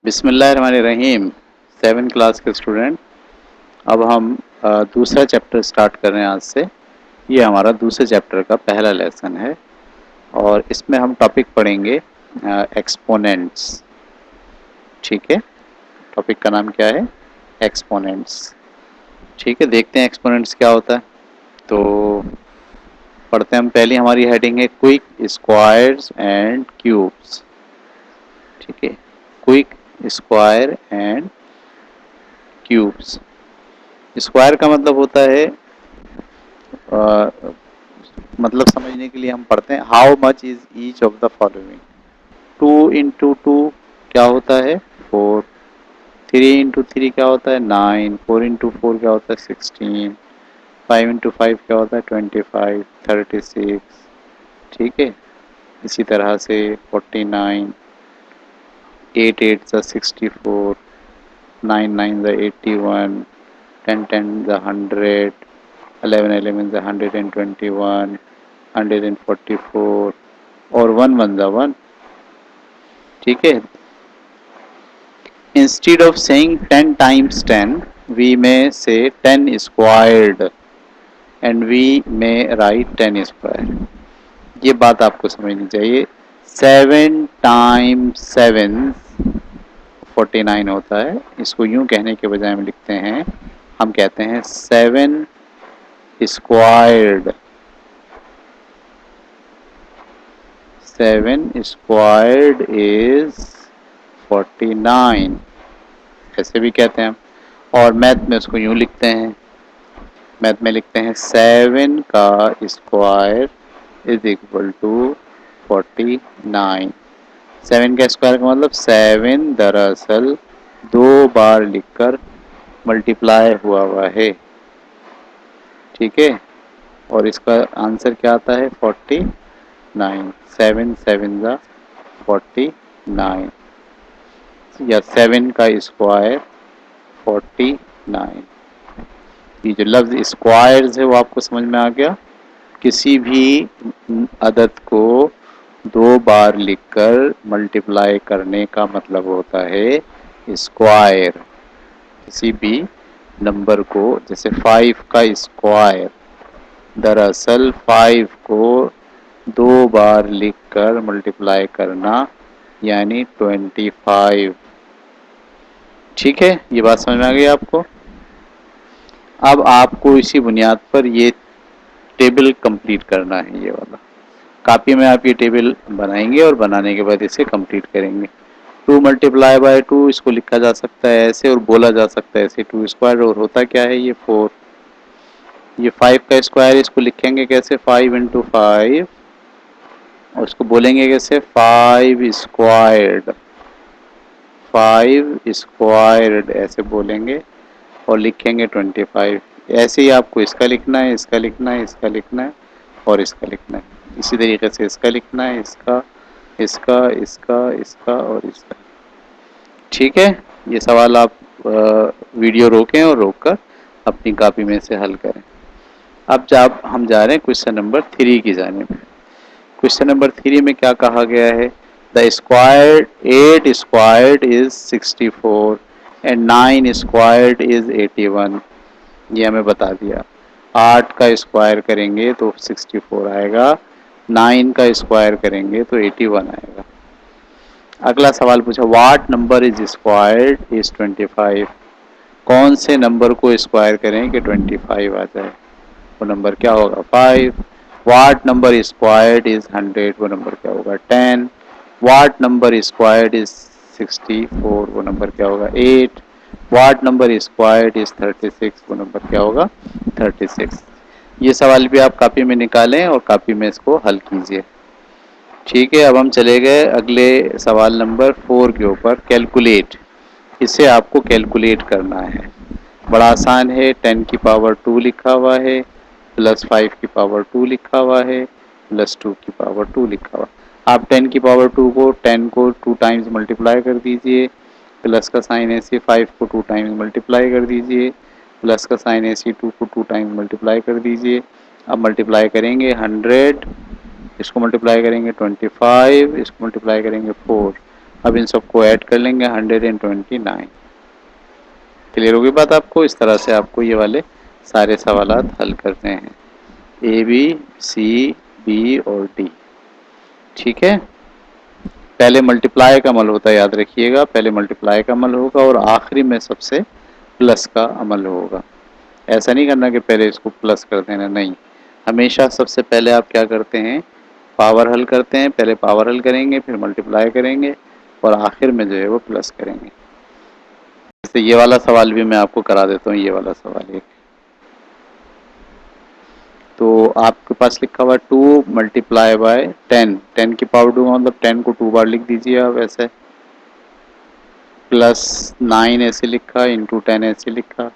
बिस्मिल्लाहिर्रहमानिर्रहीम। 7 क्लास के स्टूडेंट, अब हम दूसरा चैप्टर स्टार्ट कर रहे हैं आज से। ये हमारा दूसरे चैप्टर का पहला लेसन है और इसमें हम टॉपिक पढ़ेंगे एक्सपोनेंट्स। ठीक है, टॉपिक का नाम क्या है? एक्सपोनेंट्स। ठीक है, देखते हैं एक्सपोनेंट्स क्या होता है। तो पढ़ते हैं हम। पहली हमारी हेडिंग है क्विक स्क्वायर्स एंड क्यूब्स। ठीक है, quick square and cubes. Square का मतलब होता है मतलब समझने के लिए हम पढ़ते हैं how much is each of the following. 2 into 2 क्या होता है? 4। 3 इंटू 3 क्या होता है? 9। 4 इंटू 4 क्या होता है? 16। 5 इंटू 5 क्या होता है? 25। 36। ठीक है, इसी तरह से 49। 8 8 ज़ा 64। 9 9 ज़ा 81। 10 10 ज़ा 100। 11 11 ज़ा 121। 144 और 1 1 ज़ा 1। ठीक है, instead of saying 10 times 10 we may say 10 squared and we may write 10 square। ये बात आपको समझनी चाहिए। 7 टाइम्स 7 49 होता है। इसको यूं कहने के बजाय हम लिखते हैं, हम कहते हैं 7 स्क्वायर्ड। 7 स्क्वायर्ड इज 49, ऐसे भी कहते हैं हम। और मैथ में उसको यूं लिखते हैं, मैथ में लिखते हैं 7 का स्क्वायर इज इक्वल टू 49। 7 का स्क्वायर का मतलब 7 दरअसल 2 बार लिखकर मल्टीप्लाई हुआ है। ठीक है, और इसका आंसर क्या आता है? 49। 7 7 ज़ा 49 या 7 का स्क्वायर 49। ये जो लफ्ज स्क्वायर्स है वो आपको समझ में आ गया। किसी भी अदद को 2 बार लिखकर मल्टीप्लाई करने का मतलब होता है स्क्वायर। किसी भी नंबर को, जैसे 5 का स्क्वायर, दरअसल 5 को 2 बार लिखकर मल्टीप्लाई करना यानी 25। ठीक है, ये बात समझ में आ गई आपको। अब आपको इसी बुनियाद पर ये टेबल कंप्लीट करना है। ये वाला कॉपी में आप ये टेबल बनाएंगे और बनाने के बाद इसे कंप्लीट करेंगे। 2 मल्टीप्लाई बाय 2 इसको लिखा जा सकता है ऐसे और बोला जा सकता है ऐसे 2 स्क्वायर, और होता क्या है ये 4। ये 5 का स्क्वायर, इसको लिखेंगे कैसे? 5 इंटू 5, और इसको बोलेंगे कैसे? 5 स्क्वायर्ड। 5 स्क्वायर्ड ऐसे बोलेंगे और लिखेंगे 25। ऐसे ही आपको इसका लिखना है, इसका लिखना है, इसका लिखना है और इसका लिखना है। इसी तरीके से इसका लिखना है, इसका, इसका, इसका, इसका और इसका। ठीक है, ये सवाल आप वीडियो रोकें और रोककर अपनी कॉपी में से हल करें। अब जब हम जा रहे हैं क्वेश्चन नंबर 3 की जानिब। क्वेश्चन नंबर 3 में क्या कहा गया है? The squared 8 squared is 64 and 9 squared is 81। ये हमें बता दिया। 8 का स्क्वायर करेंगे तो 64 आएगा, 9 का स्क्वायर करेंगे तो 81 आएगा। अगला सवाल पूछा what number is squared is 25। कौन से नंबर को स्क्वायर करें कि 25 आ जाए? वो नंबर क्या होगा? 5। What number squared is 100। वो नंबर क्या होगा? 10। What number squared is 64। वो नंबर क्या होगा? 8। What number squared is 36। वो नंबर क्या होगा? 36। ये सवाल भी आप कॉपी में निकालें और कॉपी में इसको हल कीजिए। ठीक है, अब हम चले गए अगले सवाल नंबर 4 के ऊपर। कैलकुलेट, इसे आपको कैलकुलेट करना है। बड़ा आसान है। 10 की पावर 2 लिखा हुआ है, प्लस 5 की पावर 2 लिखा हुआ है, प्लस 2 की पावर 2 लिखा हुआ। आप 10 की पावर 2 को 10 को 2 टाइम्स मल्टीप्लाई कर दीजिए, प्लस का साइन ऐसे 5 को 2 टाइम्स मल्टीप्लाई कर दीजिए, प्लस का साइन ऐसे 2 को 2 टाइम्स मल्टीप्लाई कर दीजिए। अब मल्टीप्लाई करेंगे 100, इसको मल्टीप्लाई करेंगे 25, इसको मल्टीप्लाई करेंगे 4। अब इन सबको ऐड कर लेंगे 129। क्लियर होगी बात आपको? इस तरह से आपको ये वाले सारे सवालात हल करने हैं, ए बी सी बी और डी। ठीक है, पहले मल्टीप्लाई का अमल होता है, याद रखिएगा, पहले मल्टीप्लाई का अमल होगा और आखिरी में सबसे प्लस का अमल होगा। ऐसा नहीं करना कि पहले इसको प्लस कर देना, नहीं, हमेशा सबसे पहले आप क्या करते हैं, पावर हल करते हैं, पहले पावर हल करेंगे फिर मल्टीप्लाई करेंगे और आखिर में जो है वो प्लस करेंगे। जैसे ये वाला सवाल भी मैं आपको करा देता हूँ, ये वाला सवाल एक, तो आपके पास लिखा हुआ 2 मल्टीप्लाई बाय 10, 10 की पावर 2 मतलब 10 को 2 बार लिख दीजिए आप ऐसे, प्लस 9 ऐसे लिखा, इंटू 10 ऐसे लिखा,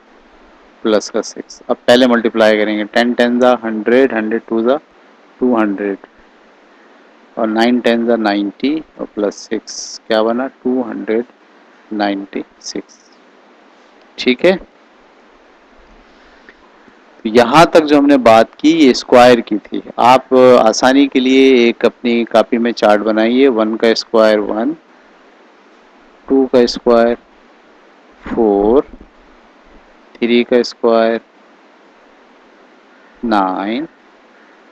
प्लस का 6। अब पहले मल्टीप्लाई करेंगे, 10 10 ज़ा 100, 100 2 ज़ा 200 और 9 10 ज़ा 90 और प्लस 6 क्या बना 296। ठीक है, तो यहाँ तक जो हमने बात की ये स्क्वायर की थी। आप आसानी के लिए एक अपनी कॉपी में चार्ट बनाइए, 1 का स्क्वायर 1, 2 का स्क्वायर 4, 3 का स्क्वायर 9,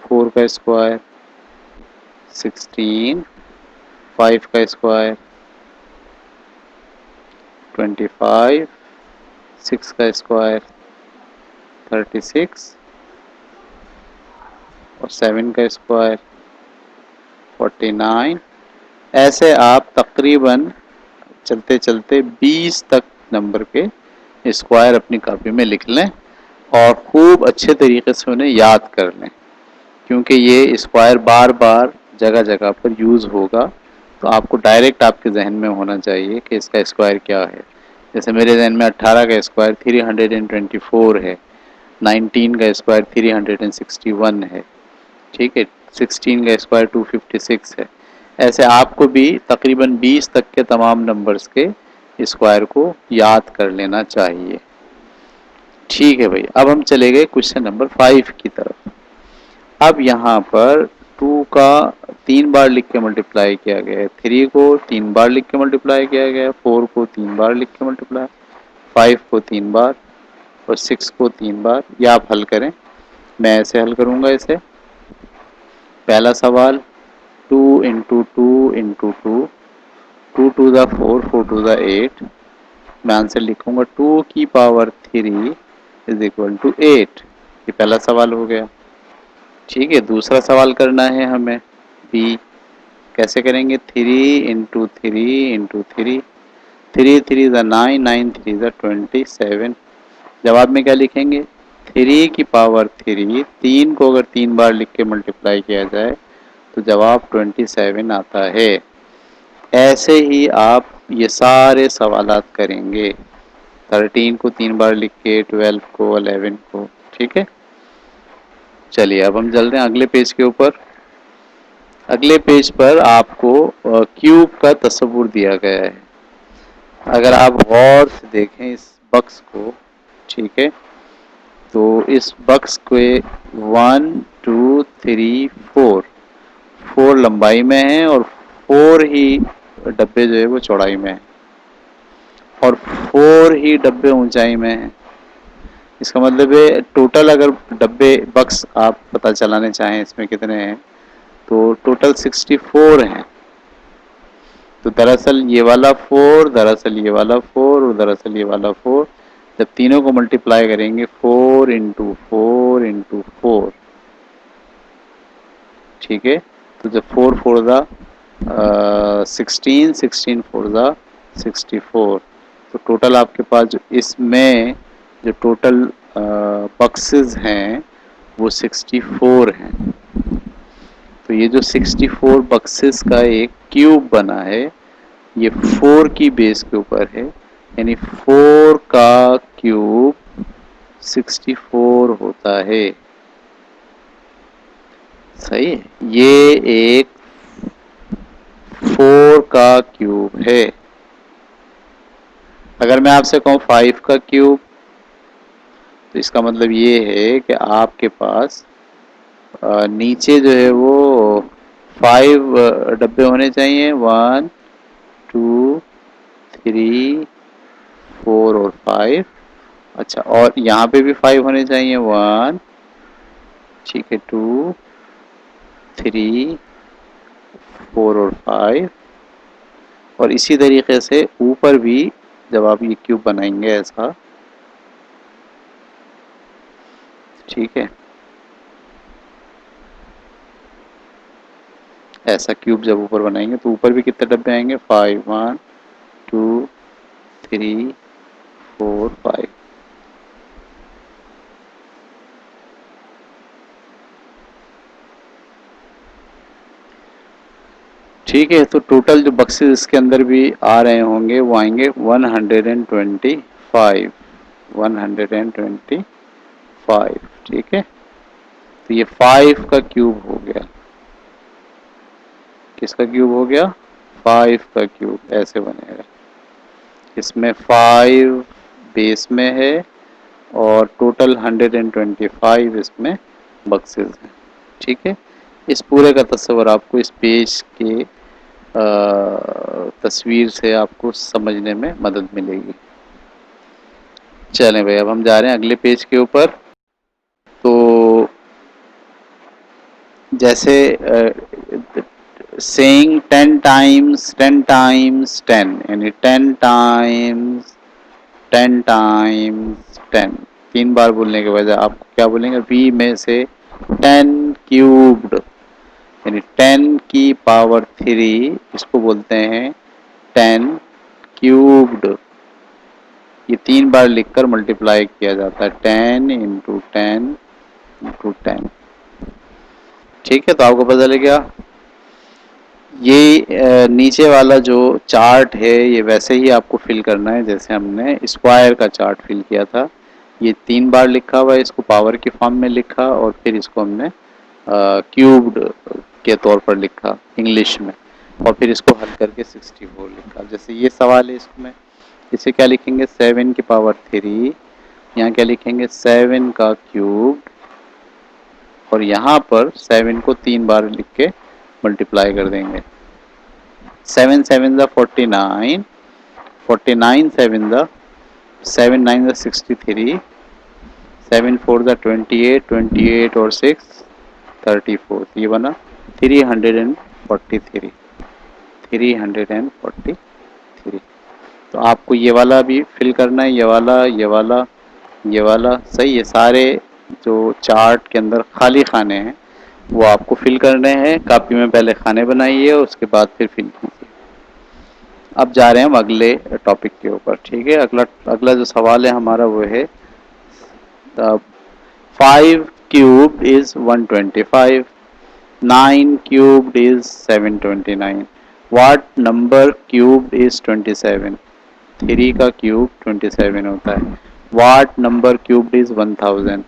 4 का स्क्वायर 16, 5 का स्क्वायर 25, 6 का स्क्वायर 36 और 7 का स्क्वायर 49। ऐसे आप तकरीबन चलते चलते 20 तक नंबर के स्क्वायर अपनी कॉपी में लिख लें और खूब अच्छे तरीके से उन्हें याद कर लें, क्योंकि ये स्क्वायर बार बार जगह जगह पर यूज़ होगा, तो आपको डायरेक्ट आपके जहन में होना चाहिए कि इसका स्क्वायर क्या है। जैसे मेरे जहन में 18 का स्क्वायर 324 है, 19 का स्क्वायर 361 है, ठीक है, 16 का स्क्वायर 256 है। ऐसे आपको भी तकरीबन 20 तक के तमाम नंबर्स के स्क्वायर को याद कर लेना चाहिए। ठीक है भाई, अब हम चले गए क्वेश्चन नंबर 5 की तरफ। अब यहाँ पर 2 का 3 बार लिख के मल्टीप्लाई किया गया है, 3 को 3 बार लिख के मल्टीप्लाई किया गया है, 4 को 3 बार लिख के मल्टीप्लाई, 5 को 3 बार और 6 को 3 बार। या आप हल करें, मैं ऐसे हल करूँगा इसे। पहला सवाल 2 इंटू 2 इंटू 2, 2 2 ज़ा 4, 4 2 ज़ा 8। मैं आंसर लिखूंगा 2 की पावर 3 इज इक्वल टू 8। ये पहला सवाल हो गया। ठीक है, दूसरा सवाल करना है हमें बी। कैसे करेंगे, 3 इंटू 3 इंटू 3, 3 3 ज़ा 9, 9 3 ज़ा 27। जवाब में क्या लिखेंगे, 3 की पावर 3, 3 को अगर 3 बार लिख के मल्टीप्लाई किया जाए तो जवाब 27 आता है। ऐसे ही आप ये सारे सवालात करेंगे, 13 को 3 बार लिख के, 12 को, 11 को। ठीक है, चलिए अब हम चलते हैं अगले पेज के ऊपर। अगले पेज पर आपको क्यूब का तस्वुर दिया गया है। अगर आप गौर से देखें इस बक्स को, ठीक है, तो इस बक्स के 1 2 3 4, 4 लंबाई में है और 4 ही डब्बे जो है वो चौड़ाई में है और 4 ही डब्बे ऊंचाई में है। इसका मतलब है टोटल अगर डब्बे बक्स आप पता चलाने चाहें इसमें कितने हैं, तो टोटल 64 हैं। तो दरअसल ये वाला 4, दरअसल ये वाला 4 और दरअसल ये वाला 4, जब तीनों को मल्टीप्लाई करेंगे 4 इंटू 4 इंटू 4, ठीक है, तो जब 4 4 ज़ा 16, 16 4 ज़ा 64, तो टोटल आपके पास जो इसमें जो टोटल बक्सेस हैं वो 64 हैं। तो ये जो 64 बक्सेस का एक क्यूब बना है ये 4 की बेस के ऊपर है, यानी 4 का क्यूब 64 होता है। सही है, ये एक 4 का क्यूब है। अगर मैं आपसे कहूँ 5 का क्यूब, तो इसका मतलब ये है कि आपके पास नीचे जो है वो 5 डब्बे होने चाहिए, 1 2 3 4 और 5। अच्छा, और यहाँ पे भी 5 होने चाहिए। 1, ठीक है, 2 3 4 और 5। और इसी तरीके से ऊपर भी जब आप ये क्यूब बनाएंगे ऐसा, ठीक है, ऐसा क्यूब जब ऊपर बनाएंगे तो ऊपर भी कितने डब्बे आएंगे? 5, 1 2 3 4 5। ठीक है, तो टोटल जो बक्सेस इसके अंदर भी आ रहे होंगे वो आएंगे 125, 125। ठीक है, तो ये 5 का क्यूब हो गया। किसका क्यूब हो गया? 5 का क्यूब ऐसे बनेगा। इसमें 5 बेस में है और टोटल 125 इसमें बक्सेस हैं। ठीक है, इस पूरे का तस्वर आपको इस पेज के तस्वीर से आपको समझने में मदद मिलेगी। चलें भाई, अब हम जा रहे हैं अगले पेज के ऊपर। तो जैसे सेइंग 10 टाइम्स 10 टाइम्स 10, यानी 10 टाइम्स 10 टाइम्स 10, 3 बार बोलने के बजाय आप क्या बोलेंगे? वी में से 10 क्यूब्ड, यानी 10 की पावर 3, इसको बोलते हैं 10 क्यूब्ड। ये 3 बार लिखकर मल्टीप्लाई किया जाता है, 10 इंटू 10 इंटू 10। ठीक है, तो आपको पता लग गया। ये नीचे वाला जो चार्ट है ये वैसे ही आपको फिल करना है जैसे हमने स्क्वायर का चार्ट फिल किया था। ये 3 बार लिखा हुआ है, इसको पावर के फॉर्म में लिखा और फिर इसको हमने क्यूब्ड के तौर पर लिखा इंग्लिश में, और फिर इसको हल करके 64 लिखा। जैसे ये सवाल है, इसमें इसे क्या लिखेंगे? 7 की पावर 3। यहाँ क्या लिखेंगे? 7 का क्यूब, और यहाँ पर 7 को 3 बार लिख के मल्टीप्लाई कर देंगे। 7 7 ज़ा 49, 49 7 ज़ा 7 9 ज़ा 63, 7 4 ज़ा 28, 28 और 6 34। ये बना 343, 343। तो आपको ये वाला भी फिल करना है, ये वाला, ये वाला, ये वाला। सही है, सारे जो चार्ट के अंदर खाली खाने हैं वो आपको फिल करने हैं। कॉपी में पहले खाने बनाइए, उसके बाद फिर फिल कीजिए। अब जा रहे हैं हम अगले टॉपिक के ऊपर। ठीक है, अगला अगला जो सवाल है हमारा वो है 5 cube is 125, 9 cubed is 729, what number cubed is 27? 3 का क्यूब 27 होता है। What number cubed is 1000?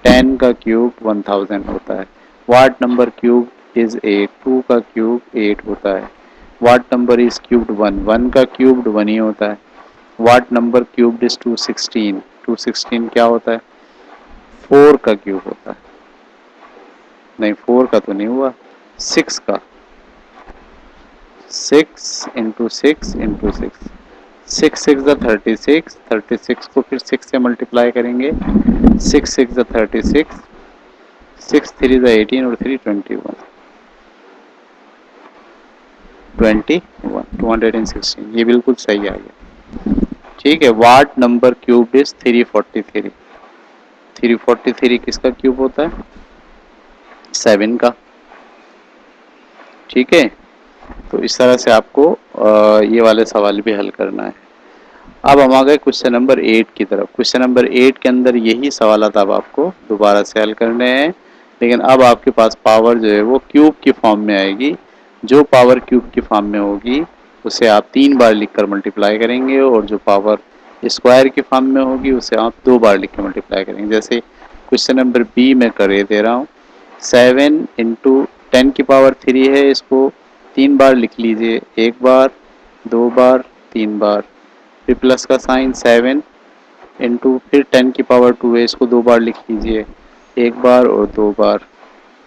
10 का क्यूब 1000 होता है। What number cube is 8? 2 का क्यूब 8 होता है। What number is cubed 1? 1 का क्यूब्ड 1 ही होता है। What number cubed is 216? 216 क्या होता है? 4 का क्यूब होता है। नहीं, 4 का तो नहीं हुआ, 6 का। 6 इंटू 6 इंटू 6, 6 6 ज़ा 36, 36 को फिर 6 से मल्टीप्लाई करेंगे। 6 6 ज़ा 36, 6 3 ज़ा 18 और 3 21, 21 216। ये बिल्कुल सही आ गया। ठीक है, वाट नंबर क्यूब इज 343। 343 किसका क्यूब होता है? 7 का। ठीक है, तो इस तरह से आपको ये वाले सवाल भी हल करना है। अब हम आ गए क्वेश्चन नंबर 8 की तरफ। क्वेश्चन नंबर 8 के अंदर यही सवाल अब आपको दोबारा से हल करने हैं, लेकिन अब आपके पास पावर जो है वो क्यूब की फॉर्म में आएगी। जो पावर क्यूब की फॉर्म में होगी उसे आप 3 बार लिखकर मल्टीप्लाई करेंगे, और जो पावर स्क्वायर की फॉर्म में होगी उसे आप 2 बार लिख कर मल्टीप्लाई करेंगे। जैसे क्वेश्चन नंबर बी में कर दे रहा हूँ। 7 इंटू 10 की पावर 3 है, इसको 3 बार लिख लीजिए। 1 बार, 2 बार, 3 बार। फिर प्लस का साइन 7 इंटू फिर 10 की पावर 2 है, इसको 2 बार लिख लीजिए। 1 बार और 2 बार।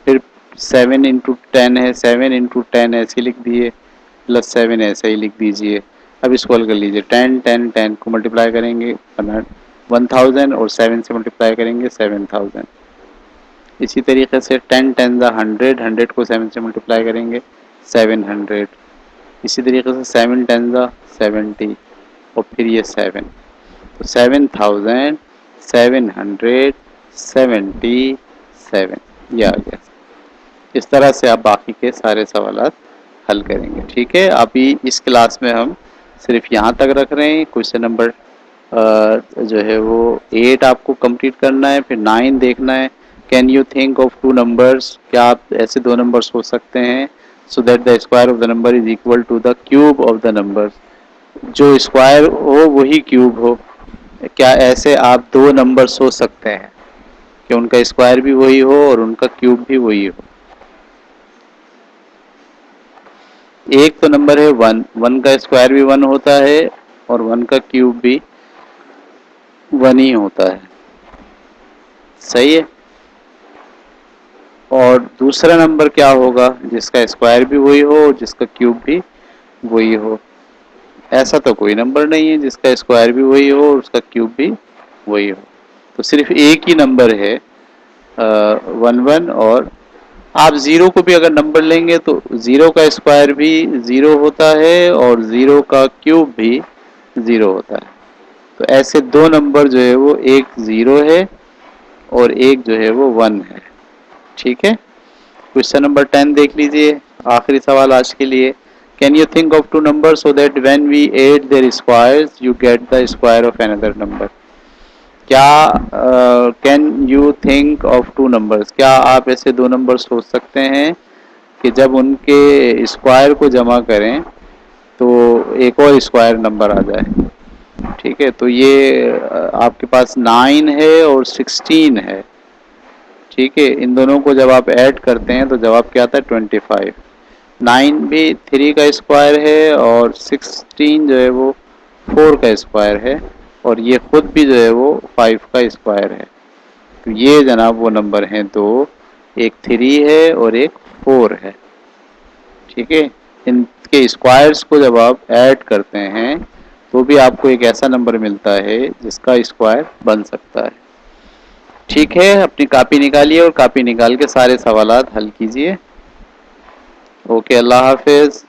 फिर 7 इंटू 10 है, 7 इंटू 10 ऐसे लिख दिए। प्लस 7 ऐसे ही लिख दीजिए। अब इसको हल कर लीजिए। 10 10 10 को मल्टीप्लाई करेंगे 1000 और 7 से मल्टीप्लाई करेंगे 7000। इसी तरीके से 10 10 ज़ा 100, 100 को 7 से मल्टीप्लाई करेंगे 700। इसी तरीके से 7 10 ज़ा 70 और फिर ये 7, तो 7777 ये आ गया। इस तरह से आप बाकी के सारे सवालात हल करेंगे। ठीक है, अभी इस क्लास में हम सिर्फ यहाँ तक रख रहे हैं। क्वेश्चन नंबर जो है वो 8 आपको कंप्लीट करना है, फिर 9 देखना है। Can you think of two numbers, क्या आप ऐसे दो नंबर सोच सकते हैं so that the square of the number is equal to the cube of the number, जो स्क्वायर हो वही क्यूब हो। क्या ऐसे आप दो नंबर सोच सकते हैं कि उनका स्क्वायर भी वही हो और उनका क्यूब भी वही हो? एक तो नंबर है 1, 1 का स्क्वायर भी 1 होता है और 1 का क्यूब भी 1 ही होता है। सही है। और दूसरा नंबर क्या होगा जिसका स्क्वायर भी वही हो और जिसका क्यूब भी वही हो? ऐसा तो कोई नंबर नहीं है जिसका स्क्वायर भी वही हो और उसका क्यूब भी वही हो। तो सिर्फ एक ही नंबर है 1 1। और आप ज़ीरो को भी अगर नंबर लेंगे तो ज़ीरो का स्क्वायर भी ज़ीरो होता है और ज़ीरो का क्यूब भी ज़ीरो होता है। तो ऐसे दो नंबर जो है वो एक ज़ीरो है और एक जो है वो 1 है। ठीक है। क्वेश्चन नंबर 10 देख लीजिए, आखिरी सवाल आज के लिए। Can you think of two number so that when we add their squares you get the square of another number? क्या can you think of two numbers, क्या आप ऐसे दो नंबर सोच सकते हैं कि जब उनके स्क्वायर को जमा करें तो एक और स्क्वायर नंबर आ जाए? ठीक है, तो ये आपके पास 9 है और 16 है। ठीक है, इन दोनों को जब आप ऐड करते हैं तो जवाब क्या आता है? 25। 9 भी 3 का स्क्वायर है और 16 जो है वो 4 का स्क्वायर है और ये खुद भी जो है वो 5 का स्क्वायर है। तो ये जनाब वो नंबर हैं दो, एक 3 है और एक 4 है। ठीक है, इनके स्क्वायर्स को जब आप ऐड करते हैं तो भी आपको एक ऐसा नंबर मिलता है जिसका स्क्वायर बन सकता है। ठीक है, अपनी कॉपी निकालिए और कॉपी निकाल के सारे सवालात हल कीजिए। ओके, अल्लाह हाफिज।